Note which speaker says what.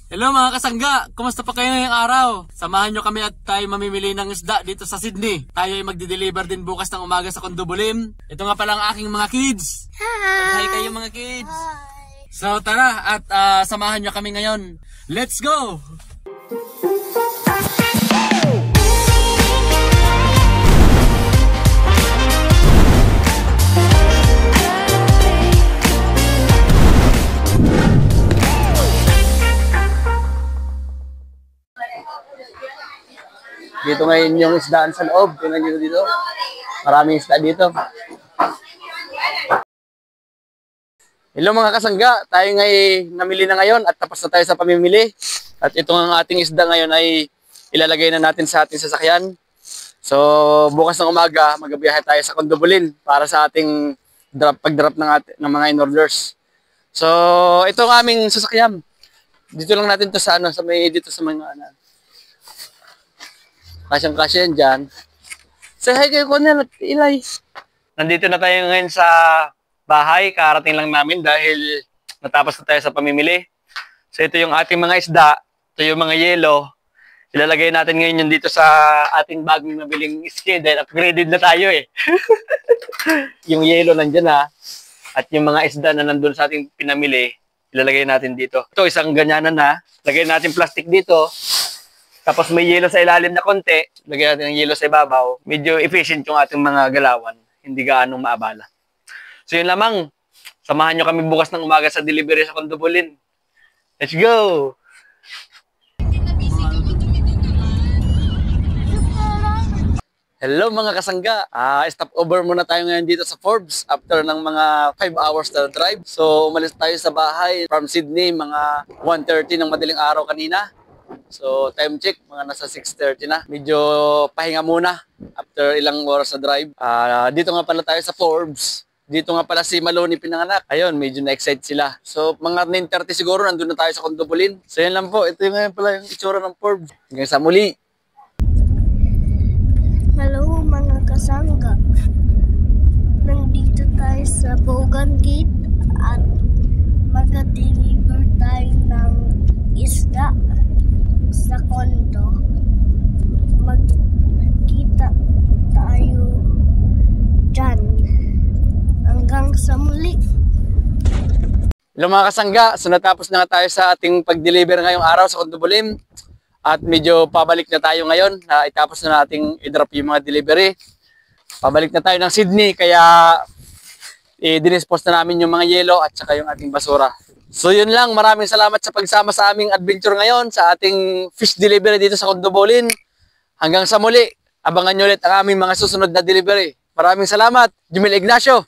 Speaker 1: Hello mga kasangga! Kumusta pa kayo ngayong araw? Samahan nyo kami at tayo mamimili ng isda dito sa Sydney. Tayo ay magdi-deliver din bukas ng umaga sa Condobolin. Ito nga pala ang aking mga kids. Hi! Hi kayo mga kids! Hi! So tara at samahan nyo kami ngayon. Let's go!
Speaker 2: Dito ngayon yung isdaan sa loob. Tingnan nyo dito. Maraming isda dito. Hello mga kasangga. Tayo ngayon namili na ngayon at tapos na tayo sa pamimili. At ito ang ating isda ngayon ay ilalagay na natin sa ating sasakyan. So bukas ng umaga magbiyahe tayo sa Condobolin para sa ating pag-drop ng mga in-orders. So ito ang aming sasakyan. Dito lang natin to sa dito sa mga kasyang-kasya yan dyan. Say hi kayo, Cornel at Eli. Nandito na tayo ngayon sa bahay. Karating lang namin dahil natapos na tayo sa pamimili. So ito yung ating mga isda. Ito yung mga yelo. Ilalagay natin ngayon yun dito sa ating bagong nabiling skin dahil upgraded na tayo eh. Yung yelo nandyan ha. At yung mga isda na nandun sa ating pinamili, ilalagay natin dito. Ito isang ganyanan ha. Lagay natin plastic dito. Tapos may yelo sa ilalim na konti, lagyan natin ng yelo sa ibabaw. Medyo efficient yung ating mga galawan, hindi gaano maabala. So yun lamang, samahan nyo kami bukas ng umaga sa delivery sa Condobolin. Let's go! Hello mga kasangga! Stop over muna tayo ngayon dito sa Forbes after ng mga 5 hours na drive. So umalis tayo sa bahay from Sydney, mga 1:30 ng madaling araw kanina. So, time check, mga nasa 6:30 na. Medyo pahinga muna after ilang oras na drive. Dito nga pala tayo sa Forbes. Dito nga pala si Maloney pinanganak. Ayun, medyo na-excite sila. So, mga 9:30 siguro, nandun na tayo sa Condobolin. So, yan lang po. Ito yung ngayon pala yung itsura ng Forbes. Hanggang sa muli.
Speaker 3: Hello mga kasangga. Nandito tayo sa Bogan Gate at mag-deliver tayo ng isda sa condo. Magkita tayo dyan. Hanggang sa muli.
Speaker 2: Hello mga kasangga, so natapos na nga tayo sa ating pag-deliver ngayong araw sa Condobolin. At medyo pabalik na tayo ngayon. Itapos na nating i-drop yung mga delivery. Pabalik na tayo ng Sydney, kaya dinispose na namin yung mga yelo at saka yung ating basura. So yun lang, maraming salamat sa pagsama sa aming adventure ngayon sa ating fish delivery dito sa Condobolin. Hanggang sa muli, abangan nyo ulit ang aming mga susunod na delivery. Maraming salamat, Jumel Ignacio.